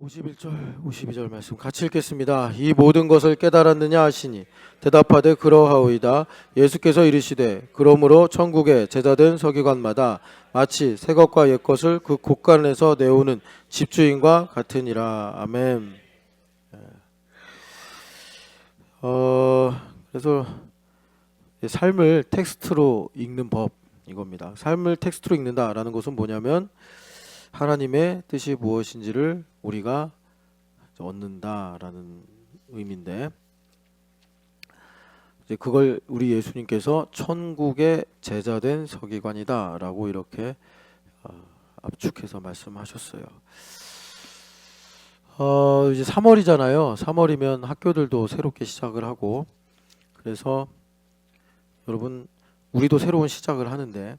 51절 52절 말씀 같이 읽겠습니다. 이 모든 것을 깨달았느냐 하시니 대답하되 그러하오이다. 예수께서 이르시되 그러므로 천국의 제자된 서기관마다 마치 새 것과 옛 것을 그 곳간에서 내오는 집주인과 같으니라. 아멘. 그래서 삶을 텍스트로 읽는 법 이겁니다. 삶을 텍스트로 읽는다라는 것은 뭐냐면 하나님의 뜻이 무엇인지를 우리가 얻는다라는 의미인데, 이제 그걸 우리 예수님께서 천국의 제자된 서기관이다라고 이렇게 압축해서 말씀하셨어요. 이제 3월이잖아요. 3월이면 학교들도 새롭게 시작을 하고, 그래서 여러분 우리도 새로운 시작을 하는데,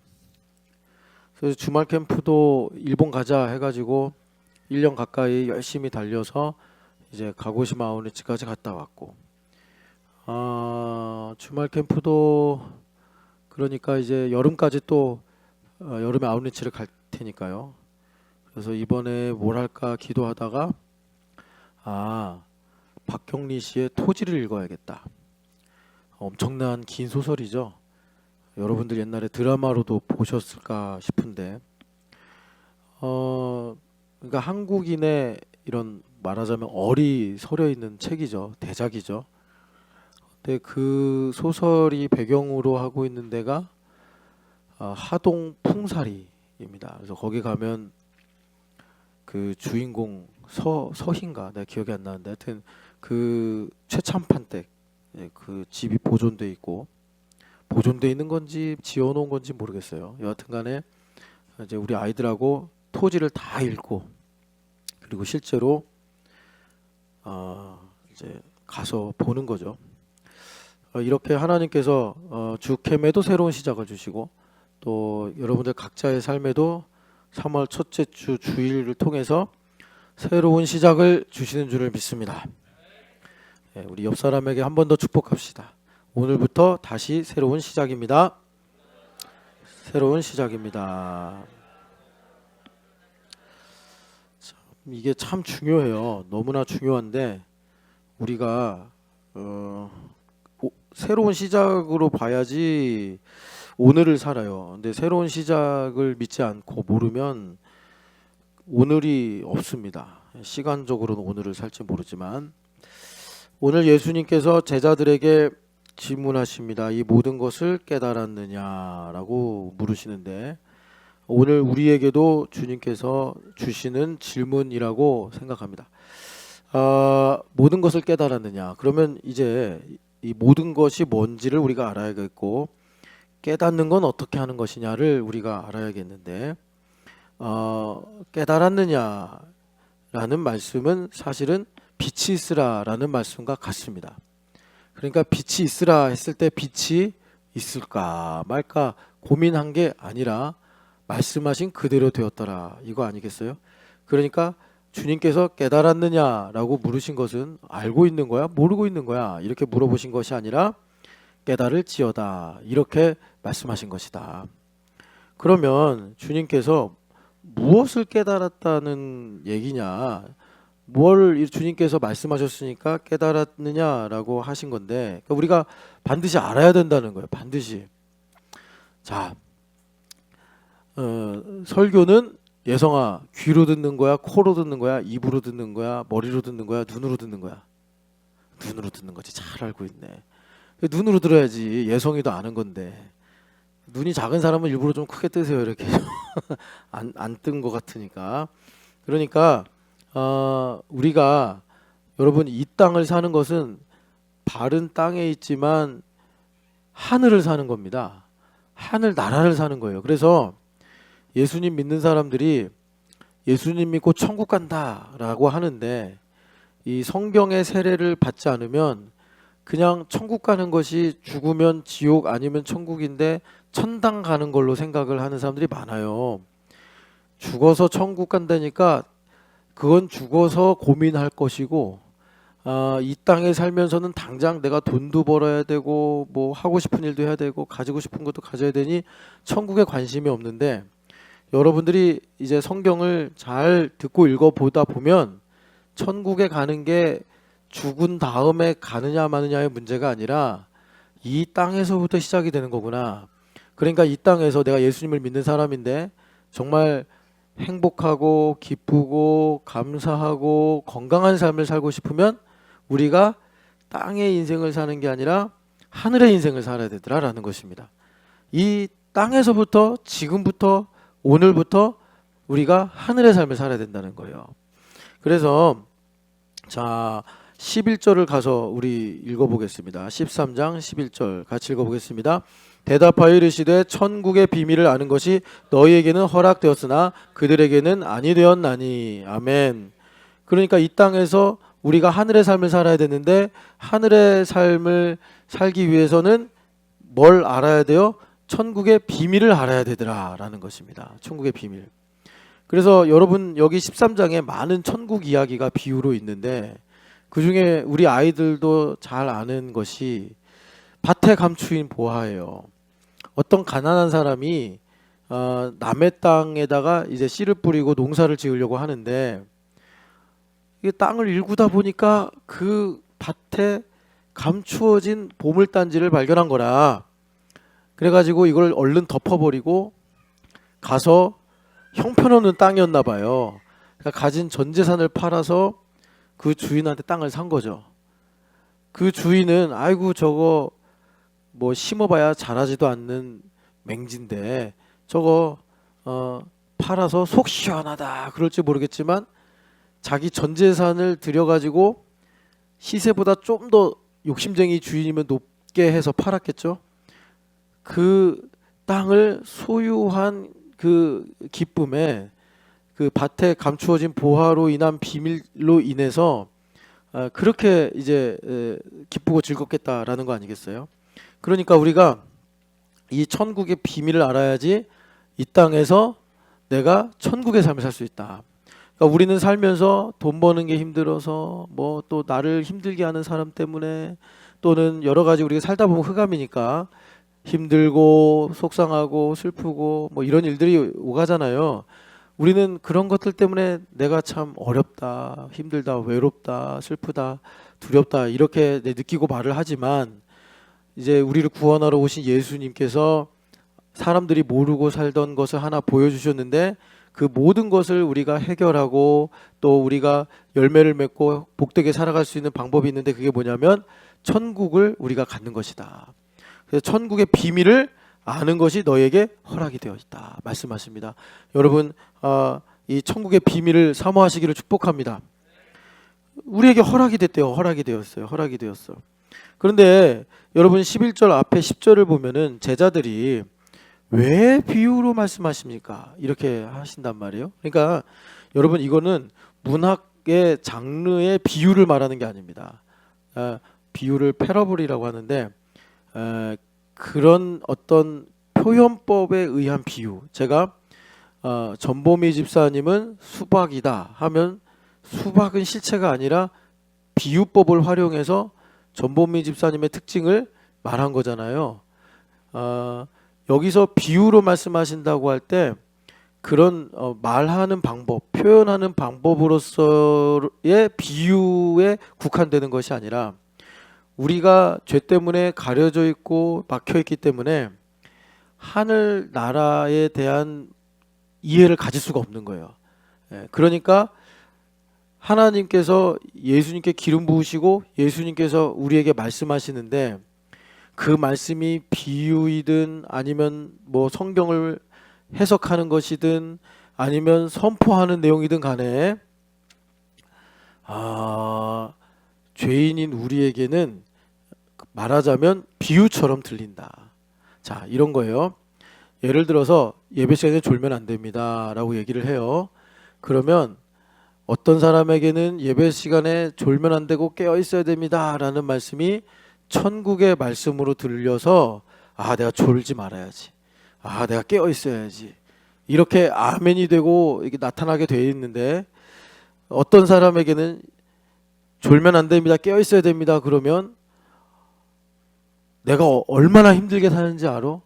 그래서 주말 캠프도 일본 가자 해가지고 1년 가까이 열심히 달려서 이제 가고시마 아웃리치까지 갔다 왔고, 주말 캠프도 그러니까 이제 여름까지 또 여름에 아웃리치를 갈 테니까요. 그래서 이번에 뭘 할까 기도하다가 박경리 씨의 토지를 읽어야겠다. 엄청난 긴 소설이죠. 여러분들 옛날에 드라마로도 보셨을까 싶은데, 그러니까 한국인의 이런 말하자면 얼이 서려 있는 책이죠. 대작이죠. 근데 그 소설이 배경으로 하고 있는 데가 하동 풍사리입니다. 그래서 거기 가면 그 주인공 서희인가 내가 기억이 안 나는데, 하여튼 그 최참판댁 그 집이 보존돼 있고, 보존돼 있는 건지 지어놓은 건지 모르겠어요. 여하튼간에 이제 우리 아이들하고 토지를 다 읽고, 그리고 실제로 이제 가서 보는 거죠. 이렇게 하나님께서 주캠에도 새로운 시작을 주시고, 또 여러분들 각자의 삶에도 3월 첫째 주 주일을 통해서 새로운 시작을 주시는 줄을 믿습니다. 우리 옆 사람에게 한 번 더 축복합시다. 오늘부터 다시 새로운 시작입니다. 새로운 시작입니다. 이게 참 중요해요. 너무나 중요한데 우리가 새로운 시작으로 봐야지 오늘을 살아요. 근데 새로운 시작을 믿지 않고 모르면 오늘이 없습니다. 시간적으로는 오늘을 살지 모르지만, 오늘 예수님께서 제자들에게 질문하십니다. 이 모든 것을 깨달았느냐라고 물으시는데, 오늘 우리에게도 주님께서 주시는 질문이라고 생각합니다. 모든 것을 깨달았느냐? 그러면 이제 이 모든 것이 뭔지를 우리가 알아야겠고, 깨닫는 건 어떻게 하는 것이냐를 우리가 알아야겠는데, 깨달았느냐라는 말씀은 사실은 빛이 있으라라는 말씀과 같습니다. 그러니까 빛이 있으라 했을 때 빛이 있을까 말까 고민한 게 아니라 말씀하신 그대로 되었더라, 이거 아니겠어요? 그러니까 주님께서 깨달았느냐라고 물으신 것은 알고 있는 거야? 모르고 있는 거야? 이렇게 물어보신 것이 아니라 깨달을지어다, 이렇게 말씀하신 것이다. 그러면 주님께서 무엇을 깨달았다는 얘기냐? 뭘 주님께서 말씀하셨으니까 깨달았느냐라고 하신 건데, 그러니까 우리가 반드시 알아야 된다는 거예요. 반드시. 자, 설교는 예성아 귀로 듣는 거야, 코로 듣는 거야, 입으로 듣는 거야, 머리로 듣는 거야, 눈으로 듣는 거야? 눈으로 듣는 거지. 잘 알고 있네. 눈으로 들어야지. 예성이도 아는 건데. 눈이 작은 사람은 일부러 좀 크게 뜨세요. 이렇게 안 뜬 것 같으니까. 그러니까 우리가, 여러분, 이 땅을 사는 것은 바른 땅에 있지만 하늘을 사는 겁니다. 하늘 나라를 사는 거예요. 그래서 예수님 믿는 사람들이 예수님 믿고 천국 간다라고 하는데, 이 성경의 세례를 받지 않으면 그냥 천국 가는 것이 죽으면 지옥 아니면 천국인데 천당 가는 걸로 생각을 하는 사람들이 많아요. 죽어서 천국 간다니까 그건 죽어서 고민할 것이고, 이 땅에 살면서는 당장 내가 돈도 벌어야 되고 뭐 하고 싶은 일도 해야 되고 가지고 싶은 것도 가져야 되니 천국에 관심이 없는데, 여러분들이 이제 성경을 잘 듣고 읽어보다 보면 천국에 가는 게 죽은 다음에 가느냐 마느냐의 문제가 아니라 이 땅에서부터 시작이 되는 거구나. 그러니까 이 땅에서 내가 예수님을 믿는 사람인데 정말 행복하고 기쁘고 감사하고 건강한 삶을 살고 싶으면 우리가 땅의 인생을 사는 게 아니라 하늘의 인생을 살아야 되더라라는 것입니다. 이 땅에서부터 지금부터 오늘부터 우리가 하늘의 삶을 살아야 된다는 거예요. 그래서 자 11절을 가서 우리 읽어보겠습니다. 13장 11절 같이 읽어보겠습니다. 대답하여 이르시되 천국의 비밀을 아는 것이 너희에게는 허락되었으나 그들에게는 아니 되었나니. 아멘. 그러니까 이 땅에서 우리가 하늘의 삶을 살아야 되는데 하늘의 삶을 살기 위해서는 뭘 알아야 돼요? 천국의 비밀을 알아야 되더라라는 것입니다. 천국의 비밀. 그래서 여러분 여기 13장에 많은 천국 이야기가 비유로 있는데 그 중에 우리 아이들도 잘 아는 것이 밭에 감추인 보화예요. 어떤 가난한 사람이 남의 땅에다가 이제 씨를 뿌리고 농사를 지으려고 하는데 이 땅을 일구다 보니까 그 밭에 감추어진 보물단지를 발견한 거라. 그래가지고 이걸 얼른 덮어버리고 가서 형편없는 땅이었나 봐요. 그러니까 가진 전 재산을 팔아서 그 주인한테 땅을 산 거죠. 그 주인은 아이고 저거 뭐 심어봐야 자라지도 않는 맹지인데 저거 팔아서 속 시원하다 그럴지 모르겠지만 자기 전 재산을 들여가지고 시세보다 좀 더 욕심쟁이 주인이면 높게 해서 팔았겠죠. 그 땅을 소유한 그 기쁨에 그 밭에 감추어진 보화로 인한 비밀로 인해서 그렇게 이제 기쁘고 즐겁겠다라는 거 아니겠어요? 그러니까 우리가 이 천국의 비밀을 알아야지 이 땅에서 내가 천국의 삶을 살 수 있다. 그러니까 우리는 살면서 돈 버는 게 힘들어서 뭐 또 나를 힘들게 하는 사람 때문에 또는 여러 가지 우리가 살다 보면 흑암이니까 힘들고 속상하고 슬프고 뭐 이런 일들이 오가잖아요. 우리는 그런 것들 때문에 내가 참 어렵다, 힘들다, 외롭다, 슬프다, 두렵다 이렇게 느끼고 말을 하지만 이제 우리를 구원하러 오신 예수님께서 사람들이 모르고 살던 것을 하나 보여주셨는데 그 모든 것을 우리가 해결하고 또 우리가 열매를 맺고 복되게 살아갈 수 있는 방법이 있는데 그게 뭐냐면 천국을 우리가 갖는 것이다. 그래서 천국의 비밀을 아는 것이 너에게 허락이 되어 있다 말씀하십니다. 여러분 이 천국의 비밀을 사모하시기를 축복합니다. 우리에게 허락이 됐대요. 허락이 되었어요. 허락이 되었어. 그런데 여러분 11절 앞에 10절을 보면은 제자들이 왜 비유로 말씀하십니까? 이렇게 하신단 말이에요. 그러니까 여러분 이거는 문학의 장르의 비유를 말하는 게 아닙니다. 비유를 패러블이라고 하는데 그런 어떤 표현법에 의한 비유. 제가 전보미 집사님은 수박이다 하면 수박은 실체가 아니라 비유법을 활용해서 전보미 집사님의 특징을 말한 거잖아요. 여기서 비유로 말씀하신다고 할 때 그런 말하는 방법, 표현하는 방법으로서의 비유에 국한되는 것이 아니라 우리가 죄 때문에 가려져 있고 막혀 있기 때문에 하늘 나라에 대한 이해를 가질 수가 없는 거예요. 그러니까 하나님께서 예수님께 기름 부으시고 예수님께서 우리에게 말씀하시는데 그 말씀이 비유이든 아니면 뭐 성경을 해석하는 것이든 아니면 선포하는 내용이든 간에 죄인인 우리에게는 말하자면 비유처럼 들린다. 자, 이런 거예요. 예를 들어서 예배 시간에 졸면 안 됩니다 라고 얘기를 해요. 그러면 어떤 사람에게는 예배 시간에 졸면 안 되고 깨어 있어야 됩니다 라는 말씀이 천국의 말씀으로 들려서 내가 졸지 말아야지, 내가 깨어 있어야지 이렇게 아멘이 되고 이게 나타나게 되어 있는데 어떤 사람에게는 졸면 안 됩니다, 깨어 있어야 됩니다 그러면 내가 얼마나 힘들게 사는지 알아?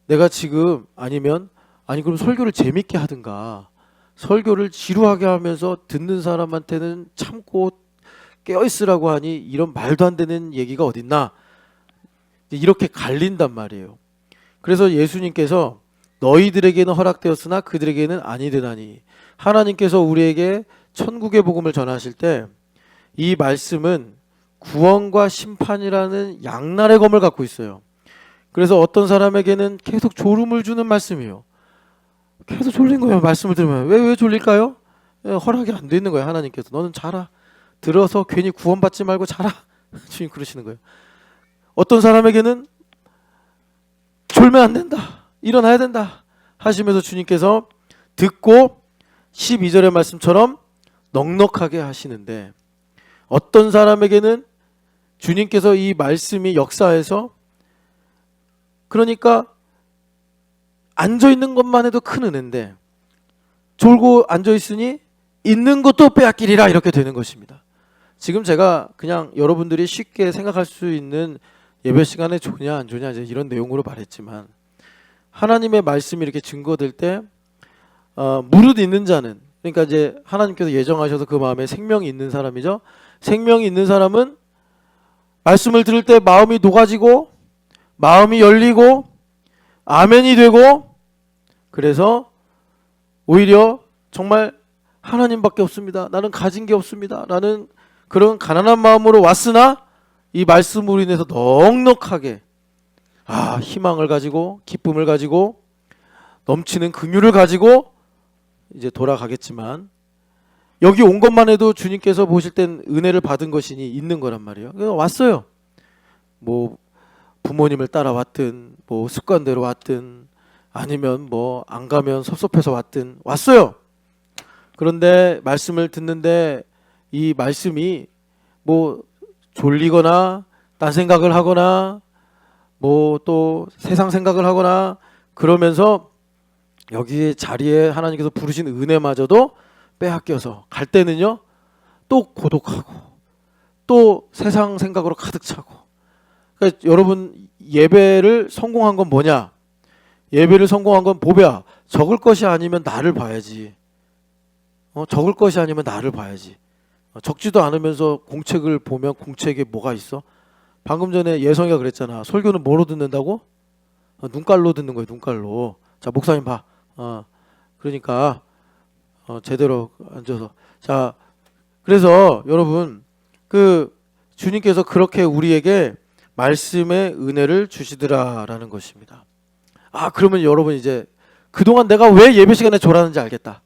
내가 지금 아니 그럼 설교를 재밌게 하든가 설교를 지루하게 하면서 듣는 사람한테는 참고 깨어있으라고 하니 이런 말도 안 되는 얘기가 어딨나, 이렇게 갈린단 말이에요. 그래서 예수님께서 너희들에게는 허락되었으나 그들에게는 아니되나니, 하나님께서 우리에게 천국의 복음을 전하실 때 이 말씀은 구원과 심판이라는 양날의 검을 갖고 있어요. 그래서 어떤 사람에게는 계속 졸음을 주는 말씀이에요. 계속 졸린 거예요. 말씀을 들으면. 왜 졸릴까요? 허락이 안 돼 있는 거예요. 하나님께서 너는 자라, 들어서 괜히 구원받지 말고 자라. 주님 그러시는 거예요. 어떤 사람에게는 졸면 안 된다, 일어나야 된다 하시면서 주님께서 듣고 12절의 말씀처럼 넉넉하게 하시는데, 어떤 사람에게는 주님께서 이 말씀이 역사해서, 그러니까 앉아있는 것만 해도 큰 은혜인데 졸고 앉아있으니 있는 것도 빼앗기리라, 이렇게 되는 것입니다. 지금 제가 그냥 여러분들이 쉽게 생각할 수 있는 예배 시간에 좋냐 안 좋냐 이제 이런 내용으로 말했지만, 하나님의 말씀이 이렇게 증거될 때 무릇 있는 자는, 그러니까 이제 하나님께서 예정하셔서 그 마음에 생명이 있는 사람이죠. 생명이 있는 사람은 말씀을 들을 때 마음이 녹아지고 마음이 열리고 아멘이 되고, 그래서 오히려 정말 하나님밖에 없습니다, 나는 가진 게 없습니다 라는 그런 가난한 마음으로 왔으나 이 말씀으로 인해서 넉넉하게 희망을 가지고 기쁨을 가지고 넘치는 긍휼을 가지고 이제 돌아가겠지만, 여기 온 것만 해도 주님께서 보실 땐 은혜를 받은 것이니 있는 거란 말이에요. 그래서 왔어요. 뭐 부모님을 따라왔든 뭐 습관대로 왔든 아니면 뭐 안 가면 섭섭해서 왔든 왔어요. 그런데 말씀을 듣는데 이 말씀이 뭐 졸리거나 딴 생각을 하거나 뭐 또 세상 생각을 하거나 그러면서 여기 자리에 하나님께서 부르신 은혜마저도 빼앗겨서 갈 때는요, 또 고독하고 또 세상 생각으로 가득 차고. 그러니까 여러분, 예배를 성공한 건 뭐냐? 예배를 성공한 건 보배야. 적을 것이 아니면 나를 봐야지. 적을 것이 아니면 나를 봐야지. 적지도 않으면서 공책을 보면 공책에 뭐가 있어? 방금 전에 예성이가 그랬잖아. 설교는 뭐로 듣는다고? 눈깔로 듣는 거예요. 눈깔로. 자, 목사님 봐. 그러니까 제대로 앉아서. 자, 그래서 여러분, 그 주님께서 그렇게 우리에게 말씀의 은혜를 주시더라라는 것입니다. 그러면 여러분, 이제 그동안 내가 왜 예배 시간에 졸았는지 알겠다.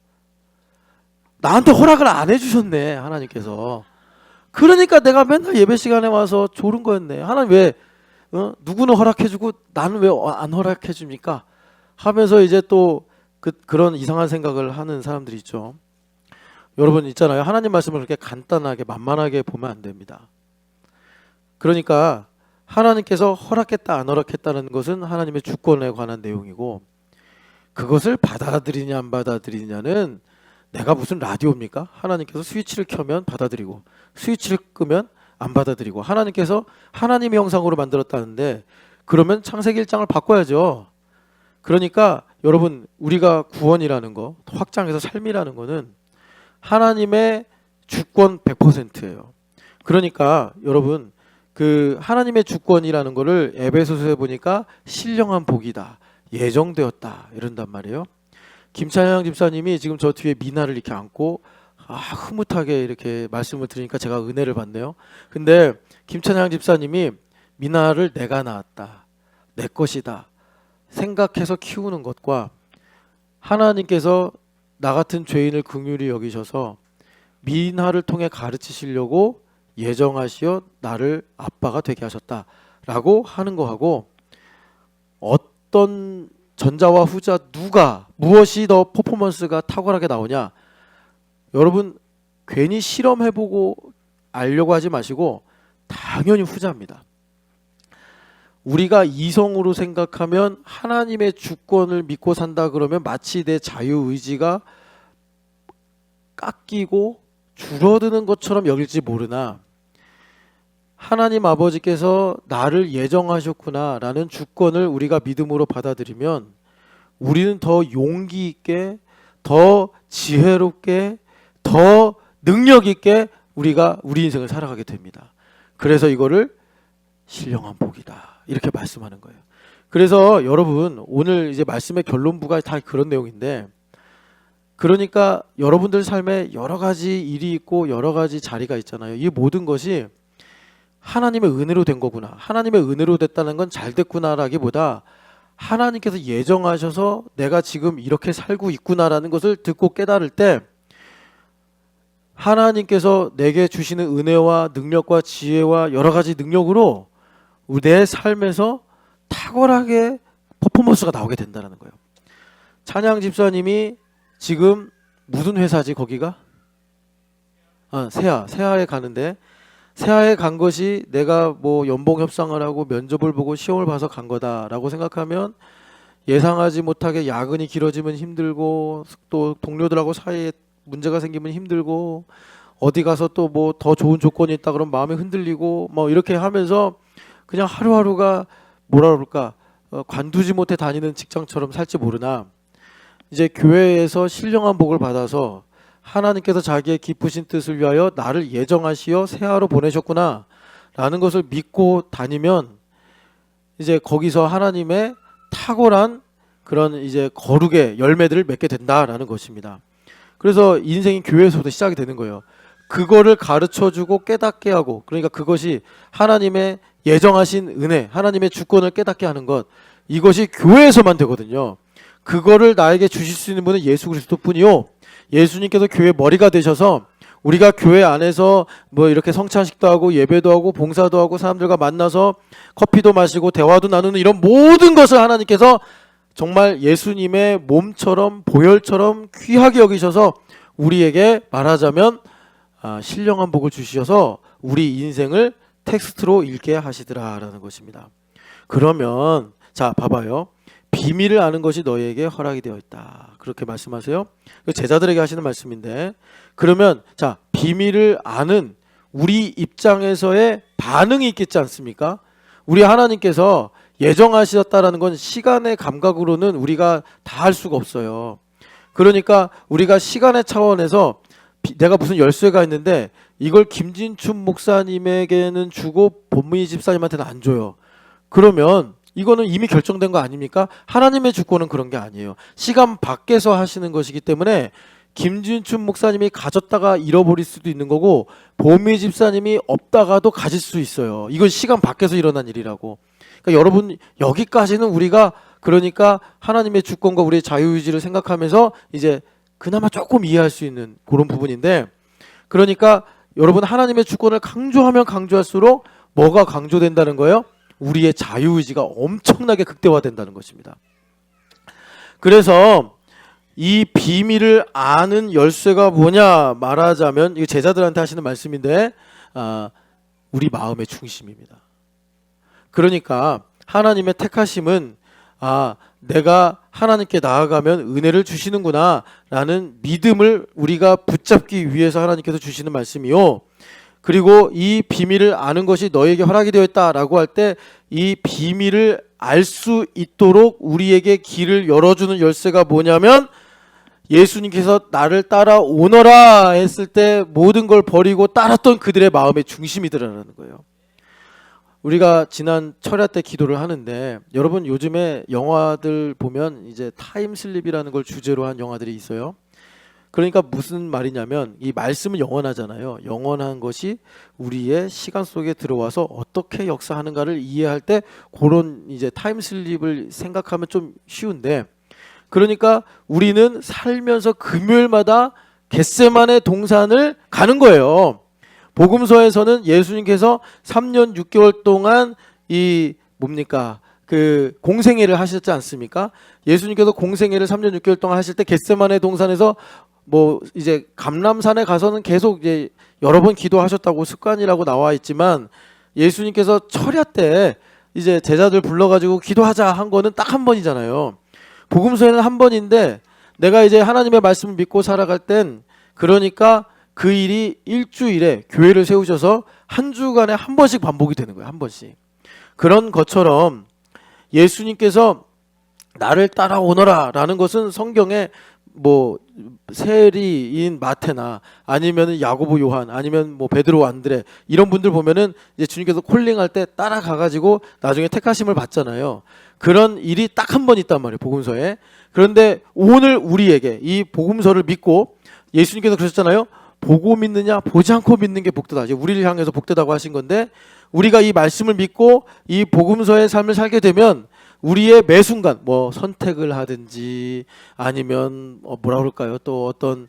나한테 허락을 안 해주셨네, 하나님께서. 그러니까 내가 맨날 예배 시간에 와서 졸은 거였네. 하나님 왜 누구는 허락해주고 나는 왜 안 허락해줍니까? 하면서 이제 또 그런 이상한 생각을 하는 사람들이 있죠. 여러분 있잖아요. 하나님 말씀을 그렇게 간단하게 만만하게 보면 안 됩니다. 그러니까 하나님께서 허락했다 안 허락했다는 것은 하나님의 주권에 관한 내용이고, 그것을 받아들이냐 안 받아들이냐는 내가 무슨 라디오입니까? 하나님께서 스위치를 켜면 받아들이고 스위치를 끄면 안 받아들이고, 하나님께서 하나님의 형상으로 만들었다는데 그러면 창세기 1장을 바꿔야죠. 그러니까 여러분, 우리가 구원이라는 거, 확장해서 삶이라는 거는 하나님의 주권 100%예요. 그러니까 여러분, 그 하나님의 주권이라는 거를 에베소서에 보니까 신령한 복이다, 예정되었다 이런단 말이에요. 김찬양 집사님이 지금 저 뒤에 미나를 이렇게 안고 흐뭇하게 이렇게 말씀을 들으니까 제가 은혜를 받네요. 근데 김찬양 집사님이 미나를 내가 낳았다, 내 것이다 생각해서 키우는 것과, 하나님께서 나 같은 죄인을 긍휼히 여기셔서 미나를 통해 가르치시려고 예정하시어 나를 아빠가 되게 하셨다라고 하는 거하고, 어떤 전자와 후자 누가 무엇이 더 퍼포먼스가 탁월하게 나오냐, 여러분 괜히 실험해보고 알려고 하지 마시고 당연히 후자입니다. 우리가 이성으로 생각하면 하나님의 주권을 믿고 산다 그러면 마치 내 자유의지가 깎이고 줄어드는 것처럼 여길지 모르나, 하나님 아버지께서 나를 예정하셨구나 라는 주권을 우리가 믿음으로 받아들이면 우리는 더 용기 있게, 더 지혜롭게, 더 능력 있게 우리가 우리 인생을 살아가게 됩니다. 그래서 이거를 신령한 복이다 이렇게 말씀하는 거예요. 그래서 여러분 오늘 이제 말씀의 결론부가 다 그런 내용인데, 그러니까 여러분들 삶에 여러 가지 일이 있고 여러 가지 자리가 있잖아요. 이 모든 것이 하나님의 은혜로 된 거구나, 하나님의 은혜로 됐다는 건 잘 됐구나라기보다 하나님께서 예정하셔서 내가 지금 이렇게 살고 있구나라는 것을 듣고 깨달을 때 하나님께서 내게 주시는 은혜와 능력과 지혜와 여러 가지 능력으로 내 삶에서 탁월하게 퍼포먼스가 나오게 된다는 거예요. 찬양 집사님이 지금 무슨 회사지 거기가? 세아에 가는데, 세아에 간 것이 내가 뭐 연봉 협상을 하고 면접을 보고 시험을 봐서 간 거다라고 생각하면 예상하지 못하게 야근이 길어지면 힘들고, 또 동료들하고 사이에 문제가 생기면 힘들고, 어디 가서 또 뭐 더 좋은 조건이 있다 그러면 마음이 흔들리고, 뭐 이렇게 하면서 그냥 하루하루가 뭐라 그럴까, 관두지 못해 다니는 직장처럼 살지 모르나, 이제 교회에서 신령한 복을 받아서 하나님께서 자기의 기쁘신 뜻을 위하여 나를 예정하시어 세아로 보내셨구나 라는 것을 믿고 다니면 이제 거기서 하나님의 탁월한 그런 이제 거룩의 열매들을 맺게 된다라는 것입니다. 그래서 인생이 교회에서부터 시작이 되는 거예요. 그거를 가르쳐주고 깨닫게 하고, 그러니까 그것이 하나님의 예정하신 은혜, 하나님의 주권을 깨닫게 하는 것, 이것이 교회에서만 되거든요. 그거를 나에게 주실 수 있는 분은 예수 그리스도뿐이요, 예수님께서 교회 머리가 되셔서 우리가 교회 안에서 뭐 이렇게 성찬식도 하고 예배도 하고 봉사도 하고 사람들과 만나서 커피도 마시고 대화도 나누는 이런 모든 것을 하나님께서 정말 예수님의 몸처럼 보혈처럼 귀하게 여기셔서 우리에게 말하자면 신령한 복을 주셔서 우리 인생을 텍스트로 읽게 하시더라라는 것입니다. 그러면 자 봐봐요. 비밀을 아는 것이 너희에게 허락이 되어 있다. 그렇게 말씀하세요. 제자들에게 하시는 말씀인데, 그러면 자 비밀을 아는 우리 입장에서의 반응이 있겠지 않습니까? 우리 하나님께서 예정하셨다라는 건 시간의 감각으로는 우리가 다 할 수가 없어요. 그러니까 우리가 시간의 차원에서 내가 무슨 열쇠가 있는데 이걸 김진춘 목사님에게는 주고 본무희 집사님한테는 안 줘요. 그러면 이거는 이미 결정된 거 아닙니까? 하나님의 주권은 그런 게 아니에요. 시간 밖에서 하시는 것이기 때문에 김진춘 목사님이 가졌다가 잃어버릴 수도 있는 거고, 보미 집사님이 없다가도 가질 수 있어요. 이건 시간 밖에서 일어난 일이라고. 그러니까 여러분 여기까지는 우리가 그러니까 하나님의 주권과 우리의 자유의지를 생각하면서 이제 그나마 조금 이해할 수 있는 그런 부분인데, 그러니까 여러분 하나님의 주권을 강조하면 강조할수록 뭐가 강조된다는 거예요? 우리의 자유의지가 엄청나게 극대화된다는 것입니다. 그래서 이 비밀을 아는 열쇠가 뭐냐 말하자면, 이거 제자들한테 하시는 말씀인데 우리 마음의 중심입니다. 그러니까 하나님의 택하심은 내가 하나님께 나아가면 은혜를 주시는구나 라는 믿음을 우리가 붙잡기 위해서 하나님께서 주시는 말씀이요, 그리고 이 비밀을 아는 것이 너에게 허락이 되어 있다라고 할 때 이 비밀을 알 수 있도록 우리에게 길을 열어주는 열쇠가 뭐냐면, 예수님께서 나를 따라오너라 했을 때 모든 걸 버리고 따랐던 그들의 마음의 중심이더라는 거예요. 우리가 지난 철야 때 기도를 하는데, 여러분 요즘에 영화들 보면 이제 타임슬립이라는 걸 주제로 한 영화들이 있어요. 그러니까 무슨 말이냐면 이 말씀은 영원하잖아요. 영원한 것이 우리의 시간 속에 들어와서 어떻게 역사하는가를 이해할 때 그런 이제 타임슬립을 생각하면 좀 쉬운데, 그러니까 우리는 살면서 금요일마다 겟세마네 동산을 가는 거예요. 복음서에서는 예수님께서 3년 6개월 동안 이 뭡니까? 그 공생애를 하셨지 않습니까? 예수님께서 공생애를 3년 6개월 동안 하실 때 겟세마네 동산에서 뭐 이제 감람산에 가서는 계속 이제 여러 번 기도하셨다고 습관이라고 나와 있지만, 예수님께서 철야 때 이제 제자들 불러가지고 기도하자 한 거는 딱 한 번이잖아요. 복음서에는 한 번인데 내가 이제 하나님의 말씀을 믿고 살아갈 땐 그러니까 그 일이 일주일에 교회를 세우셔서 한 주간에 한 번씩 반복이 되는 거예요. 한 번씩. 그런 것처럼 예수님께서 나를 따라오너라 라는 것은 성경에 뭐 세리인 마테나 아니면 야고보 요한 아니면 뭐 베드로 안드레 이런 분들 보면은 이제 주님께서 콜링할 때 따라가 가지고 나중에 택하심을 받잖아요. 그런 일이 딱 한 번 있단 말이에요, 복음서에. 그런데 오늘 우리에게 이 복음서를 믿고 예수님께서 그러셨잖아요. 보고 믿느냐 보지 않고 믿는 게 복되다. 이제 우리를 향해서 복되다고 하신 건데, 우리가 이 말씀을 믿고 이 복음서의 삶을 살게 되면 우리의 매 순간 뭐 선택을 하든지 아니면 뭐라 그럴까요? 또 어떤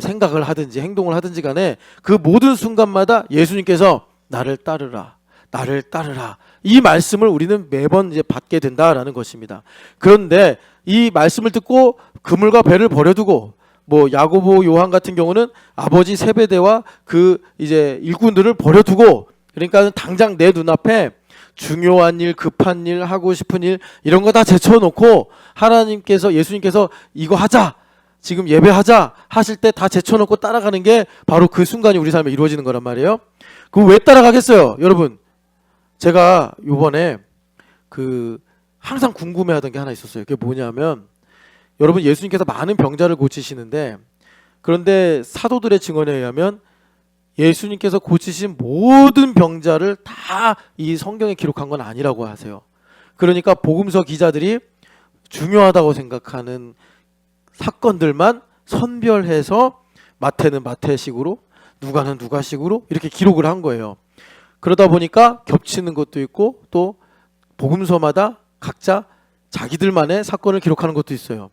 생각을 하든지 행동을 하든지 간에 그 모든 순간마다 예수님께서 나를 따르라, 나를 따르라, 이 말씀을 우리는 매번 이제 받게 된다라는 것입니다. 그런데 이 말씀을 듣고 그물과 배를 버려두고 뭐 야고보 요한 같은 경우는 아버지 세베대와 그 이제 일꾼들을 버려두고, 그러니까 당장 내 눈앞에 중요한 일, 급한 일, 하고 싶은 일 이런 거 다 제쳐놓고 하나님께서, 예수님께서 이거 하자, 지금 예배하자 하실 때 다 제쳐놓고 따라가는 게 바로 그 순간이 우리 삶에 이루어지는 거란 말이에요. 그럼 왜 따라가겠어요? 여러분, 제가 요번에 그 항상 궁금해하던 게 하나 있었어요. 그게 뭐냐면, 여러분 예수님께서 많은 병자를 고치시는데, 그런데 사도들의 증언에 의하면 예수님께서 고치신 모든 병자를 다 이 성경에 기록한 건 아니라고 하세요. 그러니까 복음서 기자들이 중요하다고 생각하는 사건들만 선별해서 마태는 마태식으로, 누가는 누가식으로 이렇게 기록을 한 거예요. 그러다 보니까 겹치는 것도 있고 또 복음서마다 각자 자기들만의 사건을 기록하는 것도 있어요.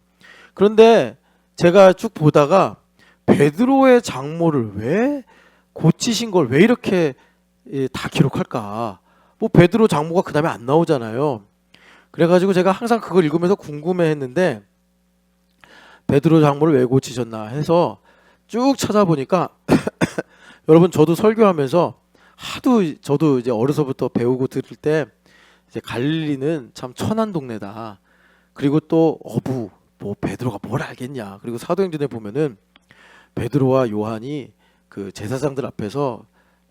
그런데 제가 쭉 보다가 베드로의 장모를 왜 고치신 걸 왜 이렇게 다 기록할까? 뭐 베드로 장모가 그 다음에 안 나오잖아요. 그래가지고 제가 항상 그걸 읽으면서 궁금해했는데, 베드로 장모를 왜 고치셨나 해서 쭉 찾아보니까 여러분, 저도 설교하면서 하도 저도 이제 어려서부터 배우고 들을 때 이제 갈릴리는 참 천한 동네다. 그리고 또 뭐 베드로가 뭘 알겠냐. 그리고 사도행전에 보면은 베드로와 요한이 그 제사장들 앞에서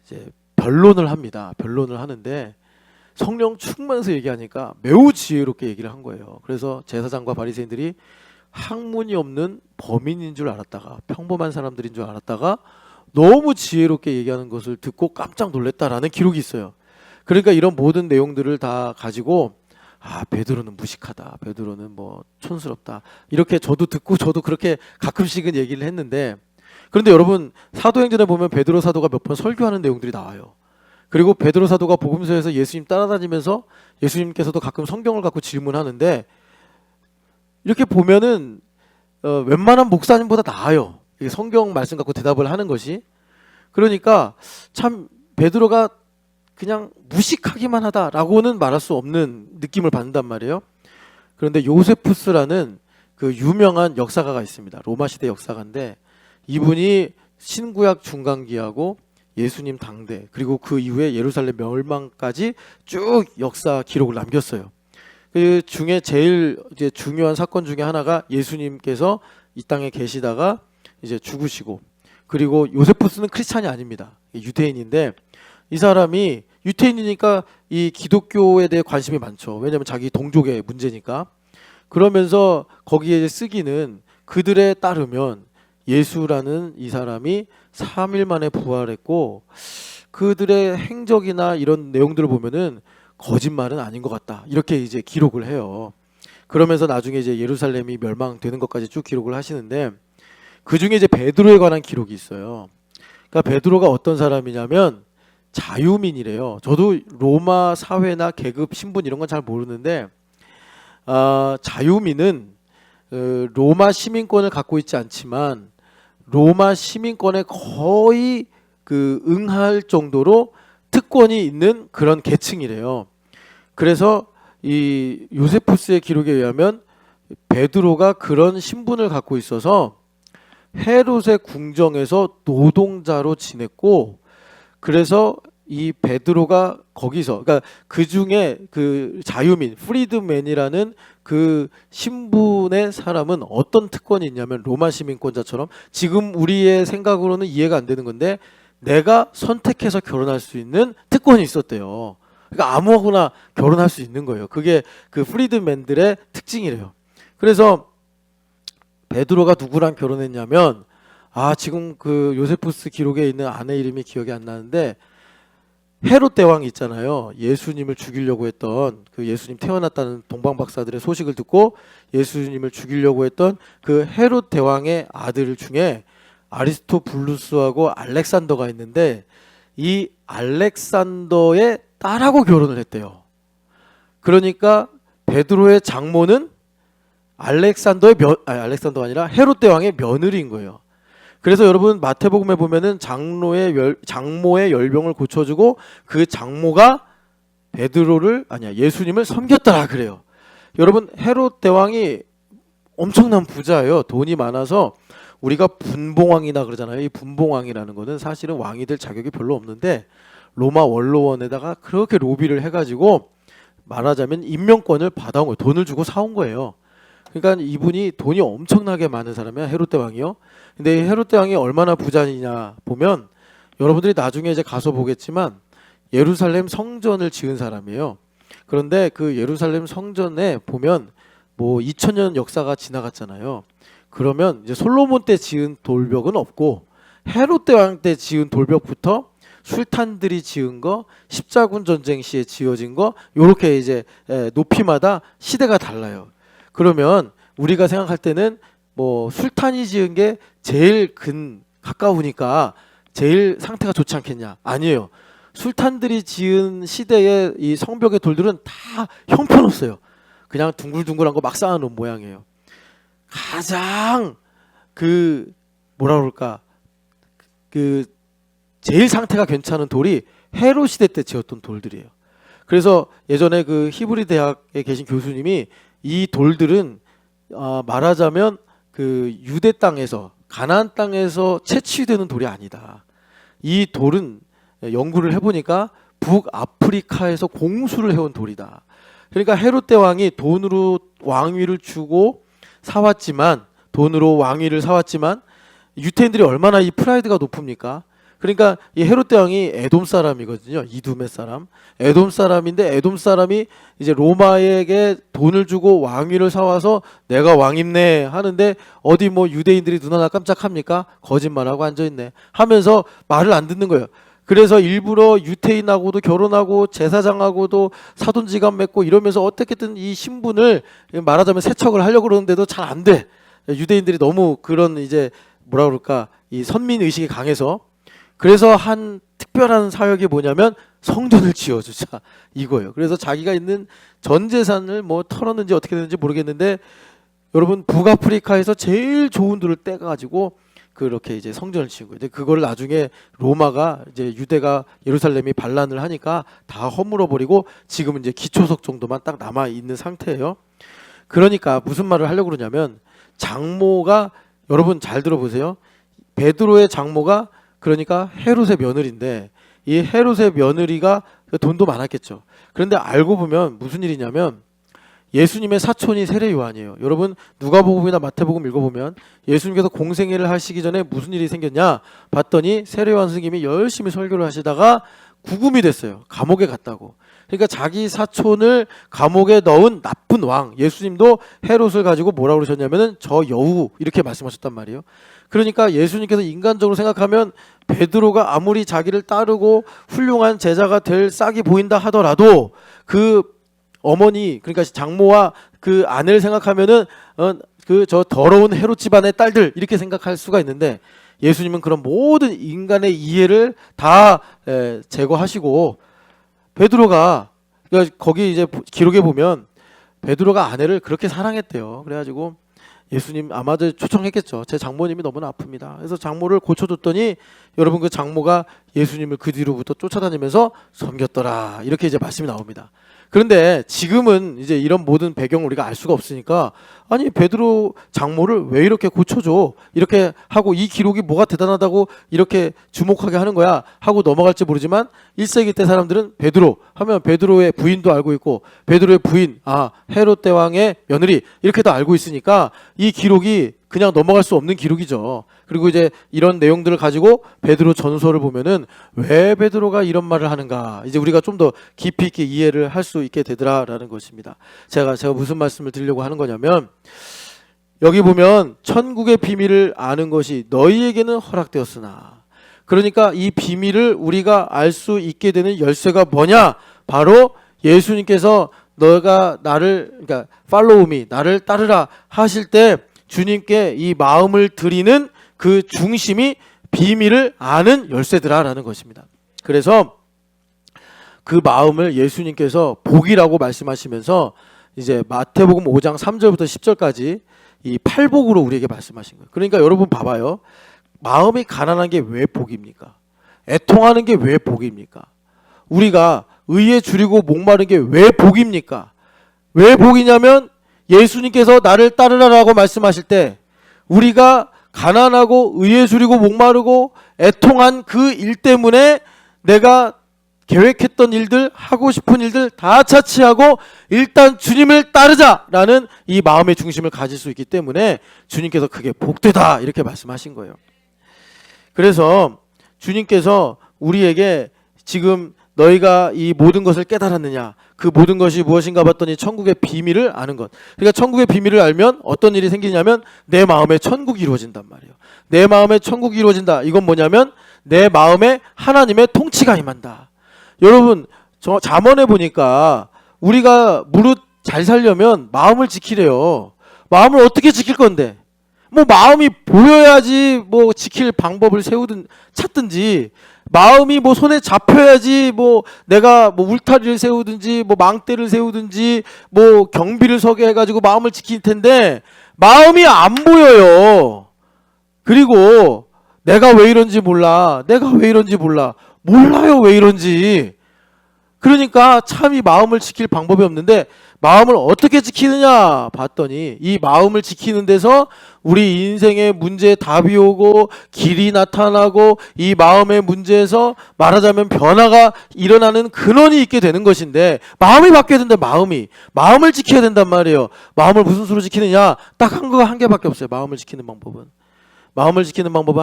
이제 변론을 합니다. 변론을 하는데 성령 충만해서 얘기하니까 매우 지혜롭게 얘기를 한 거예요. 그래서 제사장과 바리새인들이 학문이 없는 범인인 줄 알았다가, 평범한 사람들인 줄 알았다가 너무 지혜롭게 얘기하는 것을 듣고 깜짝 놀랐다라는 기록이 있어요. 그러니까 이런 모든 내용들을 다 가지고 베드로는 무식하다, 베드로는 뭐 촌스럽다, 이렇게 저도 듣고 저도 그렇게 가끔씩은 얘기를 했는데, 그런데 여러분 사도행전에 보면 베드로 사도가 몇 번 설교하는 내용들이 나와요. 그리고 베드로 사도가 복음서에서 예수님 따라다니면서 예수님께서도 가끔 성경을 갖고 질문하는데, 이렇게 보면은 웬만한 목사님보다 나아요. 성경 말씀 갖고 대답을 하는 것이. 그러니까 참 베드로가 그냥 무식하기만 하다라고는 말할 수 없는 느낌을 받는단 말이에요. 그런데 요세푸스라는 그 유명한 역사가가 있습니다. 로마 시대 역사가인데, 이분이 신구약 중간기하고 예수님 당대, 그리고 그 이후에 예루살렘 멸망까지 쭉 역사 기록을 남겼어요. 그 중에 제일 이제 중요한 사건 중에 하나가 예수님께서 이 땅에 계시다가 이제 죽으시고, 그리고 요세푸스는 크리스찬이 아닙니다. 유대인인데, 이 사람이 유태인이니까 이 기독교에 대해 관심이 많죠. 왜냐하면 자기 동족의 문제니까. 그러면서 거기에 쓰기는 그들에 따르면 예수라는 이 사람이 3일 만에 부활했고, 그들의 행적이나 이런 내용들을 보면은 거짓말은 아닌 것 같다, 이렇게 이제 기록을 해요. 그러면서 나중에 이제 예루살렘이 멸망되는 것까지 쭉 기록을 하시는데, 그 중에 이제 베드로에 관한 기록이 있어요. 그러니까 베드로가 어떤 사람이냐면 자유민이래요. 저도 로마 사회나 계급, 신분 이런 건 잘 모르는데, 자유민은 로마 시민권을 갖고 있지 않지만 로마 시민권에 거의 응할 정도로 특권이 있는 그런 계층이래요. 그래서 이 요세푸스의 기록에 의하면 베드로가 그런 신분을 갖고 있어서 헤롯의 궁정에서 노동자로 지냈고, 그래서 이 베드로가 거기서, 그러니까 그 중에 그 자유민, 프리드맨이라는 그 신분의 사람은 어떤 특권이 있냐면, 로마 시민권자처럼, 지금 우리의 생각으로는 이해가 안 되는 건데, 내가 선택해서 결혼할 수 있는 특권이 있었대요. 그러니까 아무거나 결혼할 수 있는 거예요. 그게 그 프리드맨들의 특징이래요. 그래서 베드로가 누구랑 결혼했냐면 지금 그 요세푸스 기록에 있는 아내 이름이 기억이 안 나는데 헤롯 대왕 있잖아요. 예수님을 죽이려고 했던 그 예수님 태어났다는 동방박사들의 소식을 듣고 예수님을 죽이려고 했던 그 헤롯 대왕의 아들 중에 아리스토블루스하고 알렉산더가 있는데 이 알렉산더의 딸하고 결혼을 했대요. 그러니까 베드로의 장모는 알렉산더가 아니라 헤롯 대왕의 며느리인 거예요. 그래서 여러분 마태복음에 보면은 장모의 열병을 고쳐주고 그 장모가 예수님을 섬겼더라 그래요. 여러분 헤롯 대왕이 엄청난 부자예요. 돈이 많아서 우리가 분봉왕이나 그러잖아요. 이 분봉왕이라는 거는 사실은 왕이 될 자격이 별로 없는데 로마 원로원에다가 그렇게 로비를 해가지고 말하자면 임명권을 받아온 거예요. 돈을 주고 사온 거예요. 그러니까 이분이 돈이 엄청나게 많은 사람이야. 헤롯 대왕이요. 근데 이 헤롯 대왕이 얼마나 부자냐 보면 여러분들이 나중에 이제 가서 보겠지만 예루살렘 성전을 지은 사람이에요. 그런데 그 예루살렘 성전에 보면 뭐 2000년 역사가 지나갔잖아요. 그러면 이제 솔로몬 때 지은 돌벽은 없고 헤롯 대왕 때 지은 돌벽부터 술탄들이 지은 거, 십자군 전쟁 시에 지어진 거, 요렇게 이제 높이마다 시대가 달라요. 그러면 우리가 생각할 때는 뭐 술탄이 지은 게 제일 가까우니까 제일 상태가 좋지 않겠냐? 아니에요. 술탄들이 지은 시대의 이 성벽의 돌들은 다 형편없어요. 그냥 둥글둥글한 거 막 쌓아놓은 모양이에요. 가장 제일 상태가 괜찮은 돌이 헤롯 시대 때 지었던 돌들이에요. 그래서 예전에 그 히브리 대학에 계신 교수님이 이 돌들은 말하자면 그 유대 땅에서 가나안 땅에서 채취되는 돌이 아니다. 이 돌은 연구를 해보니까 북아프리카에서 공수를 해온 돌이다. 그러니까 헤롯 대왕이 돈으로 왕위를 주고 돈으로 왕위를 사왔지만 유태인들이 얼마나 이 프라이드가 높습니까? 그러니까 이 헤롯 대왕이 에돔 사람이거든요. 이두메 사람. 에돔 사람인데 에돔 사람이 이제 로마에게 돈을 주고 왕위를 사와서 내가 왕입네 하는데 어디 뭐 유대인들이 눈 하나 깜짝합니까? 거짓말하고 앉아있네 하면서 말을 안 듣는 거예요. 그래서 일부러 유태인하고도 결혼하고 제사장하고도 사돈지간 맺고 이러면서 어떻게든 이 신분을 말하자면 세척을 하려고 그러는데도 잘 안 돼. 유대인들이 너무 그런 이제 이 선민 의식이 강해서 그래서 한 특별한 사역이 뭐냐면 성전을 지어주자 이거예요. 그래서 자기가 있는 전 재산을 뭐 털었는지 어떻게 됐는지 모르겠는데 여러분 북아프리카에서 제일 좋은 돌을 떼가지고 그렇게 이제 성전을 지은 거예요. 근데 그걸 나중에 로마가 이제 유대가 예루살렘이 반란을 하니까 다 허물어 버리고 지금은 이제 기초석 정도만 딱 남아 있는 상태예요. 그러니까 무슨 말을 하려고 그러냐면 장모가 여러분 잘 들어보세요. 베드로의 장모가 그러니까 헤롯의 며느리인데 이 헤롯의 며느리가 돈도 많았겠죠. 그런데 알고 보면 무슨 일이냐면 예수님의 사촌이 세례 요한이에요. 여러분 누가복음이나 마태복음 읽어보면 예수님께서 공생애를 하시기 전에 무슨 일이 생겼냐 봤더니 세례 요한 스님이 열심히 설교를 하시다가 구금이 됐어요. 감옥에 갔다고. 그러니까 자기 사촌을 감옥에 넣은 나쁜 왕. 예수님도 헤롯을 가지고 뭐라고 그러셨냐면은 저 여우 이렇게 말씀하셨단 말이에요. 그러니까 예수님께서 인간적으로 생각하면 베드로가 아무리 자기를 따르고 훌륭한 제자가 될 싹이 보인다 하더라도 그 어머니 그러니까 장모와 그 아내를 생각하면은 그 저 더러운 헤롯 집안의 딸들 이렇게 생각할 수가 있는데 예수님은 그런 모든 인간의 이해를 다 제거하시고 베드로가 그러니까 거기 이제 기록에 보면 베드로가 아내를 그렇게 사랑했대요. 그래가지고 예수님 아마도 초청했겠죠. 제 장모님이 너무나 아픕니다. 그래서 장모를 고쳐줬더니 여러분 그 장모가 예수님을 그 뒤로부터 쫓아다니면서 섬겼더라. 이렇게 이제 말씀이 나옵니다. 그런데 지금은 이제 이런 모든 배경을 우리가 알 수가 없으니까 아니 베드로 장모를 왜 이렇게 고쳐줘 이렇게 하고 이 기록이 뭐가 대단하다고 이렇게 주목하게 하는 거야 하고 넘어갈지 모르지만 1세기 때 사람들은 베드로 하면 베드로의 부인도 알고 있고 베드로의 부인 헤롯 대왕의 며느리 이렇게도 알고 있으니까 이 기록이 그냥 넘어갈 수 없는 기록이죠. 그리고 이제 이런 내용들을 가지고 베드로 전서를 보면은 왜 베드로가 이런 말을 하는가 이제 우리가 좀 더 깊이 있게 이해를 할 수 있게 되더라라는 것입니다. 제가 무슨 말씀을 드리려고 하는 거냐면 여기 보면 천국의 비밀을 아는 것이 너희에게는 허락되었으나, 그러니까 이 비밀을 우리가 알 수 있게 되는 열쇠가 뭐냐? 바로 예수님께서 너가 나를, 그러니까 follow me, 나를 따르라 하실 때 주님께 이 마음을 드리는 그 중심이 비밀을 아는 열쇠더라라는 것입니다. 그래서 그 마음을 예수님께서 복이라고 말씀하시면서 이제 마태복음 5장 3절부터 10절까지 이 팔복으로 우리에게 말씀하신 거예요. 그러니까 여러분 봐봐요. 마음이 가난한 게 왜 복입니까? 애통하는 게 왜 복입니까? 우리가 의에 줄이고 목마른 게 왜 복입니까? 왜 복이냐면 예수님께서 나를 따르라라고 말씀하실 때 우리가 가난하고 의에 줄이고 목마르고 애통한 그 일 때문에 내가 계획했던 일들, 하고 싶은 일들 다 차치하고 일단 주님을 따르자라는 이 마음의 중심을 가질 수 있기 때문에 주님께서 그게 복되다 이렇게 말씀하신 거예요. 그래서 주님께서 우리에게 지금 너희가 이 모든 것을 깨달았느냐, 그 모든 것이 무엇인가 봤더니 천국의 비밀을 아는 것. 그러니까 천국의 비밀을 알면 어떤 일이 생기냐면 내 마음에 천국이 이루어진단 말이에요. 내 마음에 천국이 이루어진다. 이건 뭐냐면 내 마음에 하나님의 통치가 임한다. 여러분, 저 잠언에 보니까 우리가 무릇 잘 살려면 마음을 지키래요. 마음을 어떻게 지킬 건데? 뭐 마음이 보여야지 뭐 지킬 방법을 찾든지, 마음이 뭐 손에 잡혀야지 뭐 내가 뭐 울타리를 세우든지 뭐 망대를 세우든지 뭐 경비를 서게 해가지고 마음을 지킬 텐데 마음이 안 보여요. 그리고 내가 왜 이런지 몰라. 몰라요 왜 이런지. 그러니까 참 이 마음을 지킬 방법이 없는데 마음을 어떻게 지키느냐 봤더니 이 마음을 지키는 데서 우리 인생의 문제에 답이 오고 길이 나타나고 이 마음의 문제에서 말하자면 변화가 일어나는 근원이 있게 되는 것인데 마음이 바뀌어야 된다. 마음을 지켜야 된단 말이에요. 마음을 무슨 수로 지키느냐? 딱 한 개밖에 없어요. 마음을 지키는 방법은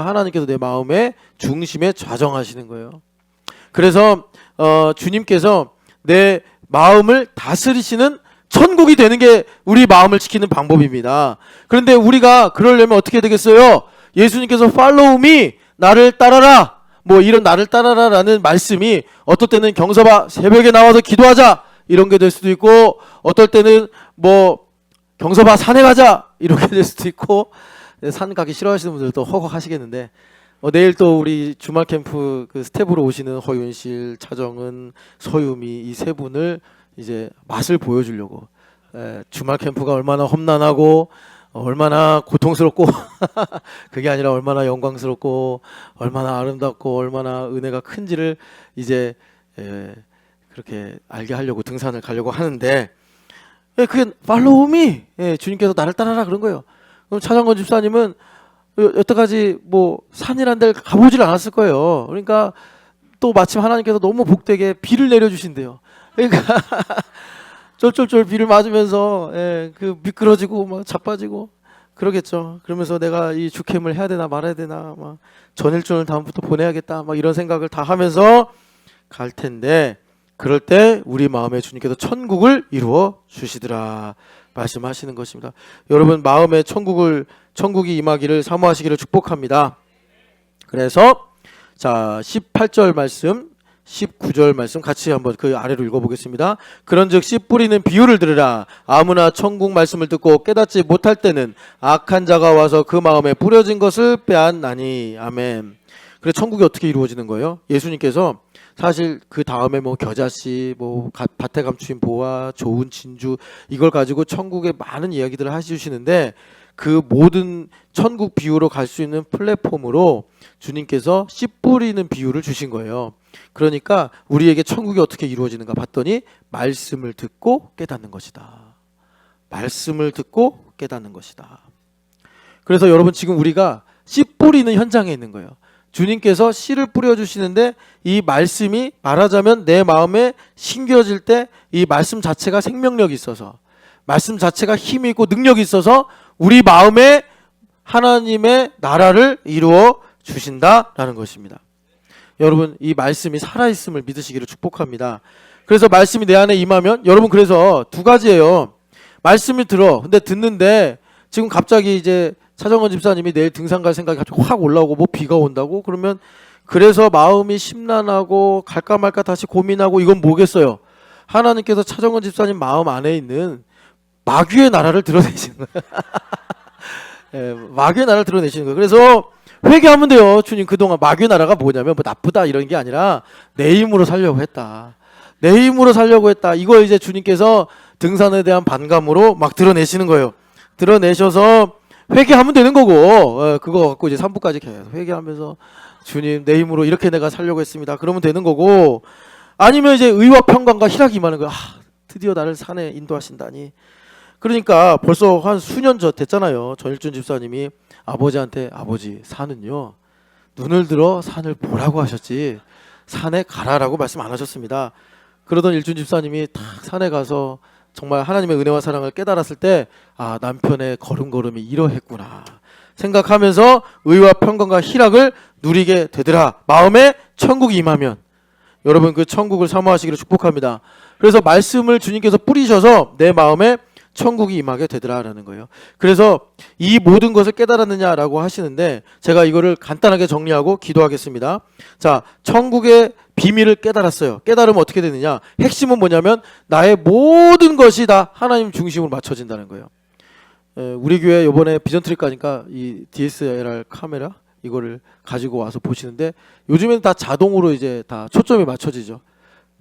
하나님께서 내 마음의 중심에 좌정하시는 거예요. 그래서 주님께서 내 마음을 다스리시는 천국이 되는 게 우리 마음을 지키는 방법입니다. 그런데 우리가 그러려면 어떻게 되겠어요? 예수님께서 follow me, 나를 따라라, 뭐 이런 나를 따라라라는 말씀이 어떨 때는 경서봐 새벽에 나와서 기도하자 이런 게 될 수도 있고, 어떨 때는 뭐 경서봐 산에 가자 이렇게 될 수도 있고, 산 가기 싫어하시는 분들도 허걱하시겠는데 내일 또 우리 주말 캠프 그 스텝으로 오시는 허윤실, 차정은, 서유미 이 세 분을 이제 맛을 보여주려고 주말 캠프가 얼마나 험난하고 얼마나 고통스럽고 그게 아니라 얼마나 영광스럽고 얼마나 아름답고 얼마나 은혜가 큰지를 이제 그렇게 알게 하려고 등산을 가려고 하는데 그게 팔로우 미, 주님께서 나를 따라라 그런 거예요. 그럼 차정건 집사님은 여태까지 뭐 산이란 데를 가보질 않았을 거예요. 그러니까 또 마침 하나님께서 너무 복되게 비를 내려주신대요. 그러니까 쫄쫄쫄 비를 맞으면서 그 미끄러지고 막 자빠지고 그러겠죠. 그러면서 내가 이 주캠을 해야 되나 말아야 되나 막 전일주를 다음부터 보내야겠다 막 이런 생각을 다 하면서 갈 텐데, 그럴 때 우리 마음에 주님께서 천국을 이루어 주시더라 말씀하시는 것입니다. 여러분 마음에 천국이 임하기를 사모하시기를 축복합니다. 그래서 자 18절 말씀 19절 말씀 같이 한번 그 아래로 읽어보겠습니다. 그런즉 씨 뿌리는 비유를 들으라. 아무나 천국 말씀을 듣고 깨닫지 못할 때는 악한 자가 와서 그 마음에 뿌려진 것을 빼앗나니. 아멘. 그래 천국이 어떻게 이루어지는 거예요? 예수님께서 사실 그 다음에 뭐 겨자씨, 뭐 밭에 감추인 보화, 좋은 진주 이걸 가지고 천국의 많은 이야기들을 해주시는데 그 모든 천국 비유로 갈 수 있는 플랫폼으로 주님께서 씨 뿌리는 비유를 주신 거예요. 그러니까 우리에게 천국이 어떻게 이루어지는가 봤더니 말씀을 듣고 깨닫는 것이다. 말씀을 듣고 깨닫는 것이다. 그래서 여러분 지금 우리가 씨 뿌리는 현장에 있는 거예요. 주님께서 씨를 뿌려주시는데 이 말씀이 말하자면 내 마음에 심겨질 때 이 말씀 자체가 생명력이 있어서, 말씀 자체가 힘이 있고 능력이 있어서 우리 마음에 하나님의 나라를 이루어 주신다라는 것입니다. 여러분 이 말씀이 살아있음을 믿으시기를 축복합니다. 그래서 말씀이 내 안에 임하면, 여러분 그래서 두 가지예요. 말씀을 들어. 근데 듣는데 지금 갑자기 이제 차정원 집사님이 내일 등산 갈 생각이 갑자기 확 올라오고 뭐 비가 온다고 그러면 그래서 마음이 심란하고 갈까 말까 다시 고민하고 이건 뭐겠어요? 하나님께서 차정원 집사님 마음 안에 있는 마귀의 나라를 드러내시는 거예요. 예, 마귀의 나라를 드러내시는 거예요. 그래서 회개하면 돼요. 주님 그동안 마귀의 나라가 뭐냐면 뭐 나쁘다 이런 게 아니라 내 힘으로 살려고 했다. 내 힘으로 살려고 했다. 이거 이제 주님께서 등산에 대한 반감으로 막 드러내시는 거예요. 드러내셔서 회개하면 되는 거고 그거 갖고 이제 3부까지 계속 회개하면서 주님 내 힘으로 이렇게 내가 살려고 했습니다. 그러면 되는 거고 아니면 이제 의와 평강과 희락이 임하는 거야. 드디어 나를 산에 인도하신다니. 그러니까 벌써 한 수년 전 됐잖아요. 전일준 집사님이 아버지한테 아버지 산은요 눈을 들어 산을 보라고 하셨지 산에 가라라고 말씀 안 하셨습니다. 그러던 일준 집사님이 딱 산에 가서 정말 하나님의 은혜와 사랑을 깨달았을 때 아 남편의 걸음걸음이 이러했구나 생각하면서 의와 평강과 희락을 누리게 되더라. 마음에 천국이 임하면 여러분 그 천국을 사모하시기를 축복합니다. 그래서 말씀을 주님께서 뿌리셔서 내 마음에 천국이 임하게 되더라라는 거예요. 그래서 이 모든 것을 깨달았느냐라고 하시는데 제가 이거를 간단하게 정리하고 기도하겠습니다. 자, 천국의 비밀을 깨달았어요. 깨달으면 어떻게 되느냐? 핵심은 뭐냐면 나의 모든 것이 다 하나님 중심으로 맞춰진다는 거예요. 우리 교회 이번에 비전 트립 가니까 이 DSLR 카메라 이거를 가지고 와서 보시는데 요즘에는 다 자동으로 이제 다 초점이 맞춰지죠.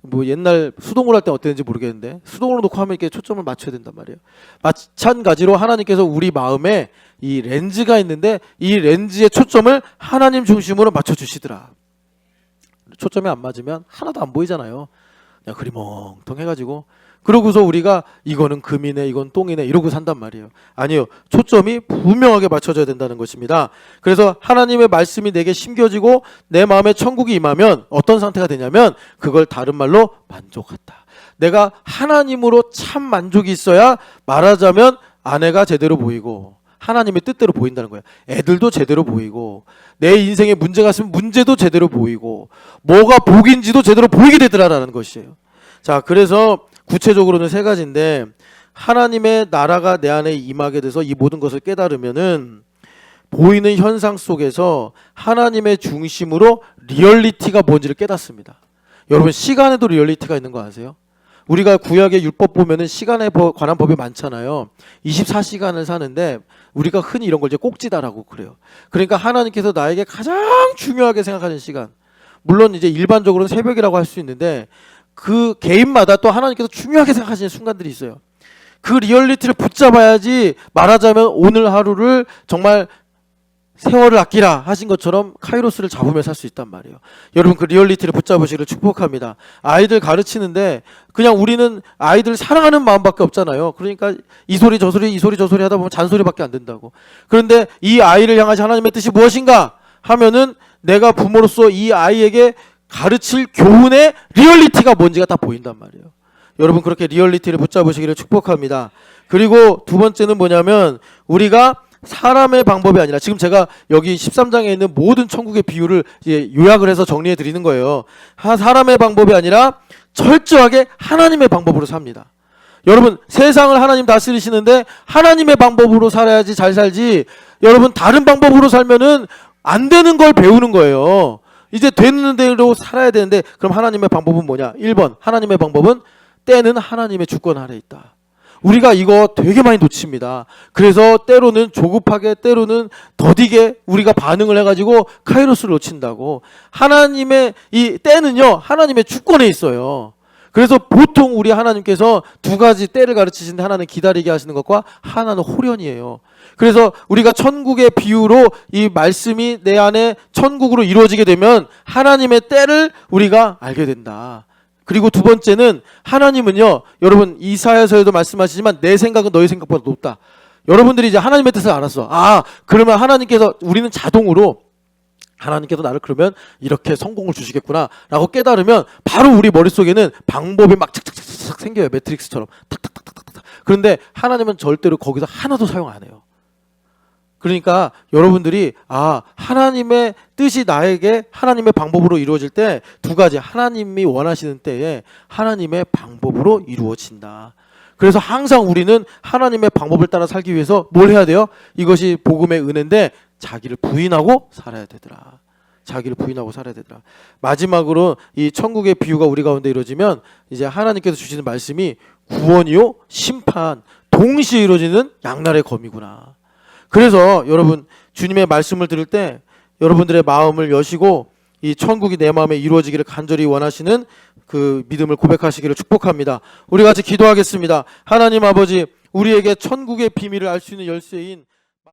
뭐 옛날 수동으로 할 때 어땠는지 모르겠는데 수동으로 놓고 하면 이렇게 초점을 맞춰야 된단 말이에요. 마찬가지로 하나님께서 우리 마음에 이 렌즈가 있는데 이 렌즈의 초점을 하나님 중심으로 맞춰주시더라. 초점이 안 맞으면 하나도 안 보이잖아요. 그냥 흐리멍텅해가지고 그러고서 우리가 이거는 금이네 이건 똥이네 이러고 산단 말이에요. 아니요. 초점이 분명하게 맞춰져야 된다는 것입니다. 그래서 하나님의 말씀이 내게 심겨지고 내 마음에 천국이 임하면 어떤 상태가 되냐면 그걸 다른 말로 만족하다. 내가 하나님으로 참 만족이 있어야 말하자면 아내가 제대로 보이고 하나님의 뜻대로 보인다는 거예요. 애들도 제대로 보이고 내 인생에 문제가 있으면 문제도 제대로 보이고 뭐가 복인지도 제대로 보이게 되더라라는 것이에요. 자, 그래서 구체적으로는 세 가지인데 하나님의 나라가 내 안에 임하게 돼서 이 모든 것을 깨달으면은 보이는 현상 속에서 하나님의 중심으로 리얼리티가 뭔지를 깨닫습니다. 여러분 시간에도 리얼리티가 있는 거 아세요? 우리가 구약의 율법 보면은 시간에 관한 법이 많잖아요. 24시간을 사는데 우리가 흔히 이런 걸 이제 꼭지다라고 그래요. 그러니까 하나님께서 나에게 가장 중요하게 생각하는 시간, 물론 이제 일반적으로는 새벽이라고 할 수 있는데 그 개인마다 또 하나님께서 중요하게 생각하시는 순간들이 있어요. 그 리얼리티를 붙잡아야지 말하자면 오늘 하루를 정말 세월을 아끼라 하신 것처럼 카이로스를 잡으며 살 수 있단 말이에요. 여러분 그 리얼리티를 붙잡으시기를 축복합니다. 아이들 가르치는데 그냥 우리는 아이들 사랑하는 마음밖에 없잖아요. 그러니까 이 소리 저 소리 이 소리 저 소리 하다 보면 잔소리밖에 안 된다고. 그런데 이 아이를 향하신 하나님의 뜻이 무엇인가 하면은 내가 부모로서 이 아이에게 가르칠 교훈의 리얼리티가 뭔지가 다 보인단 말이에요. 여러분 그렇게 리얼리티를 붙잡으시기를 축복합니다. 그리고 두 번째는 뭐냐면 우리가 사람의 방법이 아니라 지금 제가 여기 13장에 있는 모든 천국의 비유를 이제 요약을 해서 정리해 드리는 거예요. 사람의 방법이 아니라 철저하게 하나님의 방법으로 삽니다. 여러분 세상을 하나님 다스리시는데 하나님의 방법으로 살아야지 잘 살지 여러분 다른 방법으로 살면은 안 되는 걸 배우는 거예요. 이제 되는 대로 살아야 되는데 그럼 하나님의 방법은 뭐냐? 1번 하나님의 방법은 때는 하나님의 주권 아래 있다. 우리가 이거 되게 많이 놓칩니다. 그래서 때로는 조급하게 때로는 더디게 우리가 반응을 해가지고 카이로스를 놓친다고. 하나님의 이 때는요 하나님의 주권에 있어요. 그래서 보통 우리 하나님께서 두 가지 때를 가르치시는데 하나는 기다리게 하시는 것과 하나는 호련이에요. 그래서 우리가 천국의 비유로 이 말씀이 내 안에 천국으로 이루어지게 되면 하나님의 때를 우리가 알게 된다. 그리고 두 번째는 하나님은요 여러분 이사야서에도 말씀하시지만 내 생각은 너희 생각보다 높다. 여러분들이 이제 하나님의 뜻을 알았어. 아 그러면 하나님께서 우리는 자동으로 하나님께서 나를 그러면 이렇게 성공을 주시겠구나 라고 깨달으면 바로 우리 머릿속에는 방법이 막 착착착착 생겨요. 매트릭스처럼 탁탁탁탁탁. 그런데 하나님은 절대로 거기서 하나도 사용 안 해요. 그러니까 여러분들이 하나님의 뜻이 나에게 하나님의 방법으로 이루어질 때 두 가지 하나님이 원하시는 때에 하나님의 방법으로 이루어진다. 그래서 항상 우리는 하나님의 방법을 따라 살기 위해서 뭘 해야 돼요? 이것이 복음의 은혜인데 자기를 부인하고 살아야 되더라. 자기를 부인하고 살아야 되더라. 마지막으로 이 천국의 비유가 우리 가운데 이루어지면 이제 하나님께서 주시는 말씀이 구원이요 심판 동시에 이루어지는 양날의 검이구나. 그래서 여러분 주님의 말씀을 들을 때 여러분들의 마음을 여시고 이 천국이 내 마음에 이루어지기를 간절히 원하시는 그 믿음을 고백하시기를 축복합니다. 우리 같이 기도하겠습니다. 하나님 아버지, 우리에게 천국의 비밀을 알 수 있는 열쇠인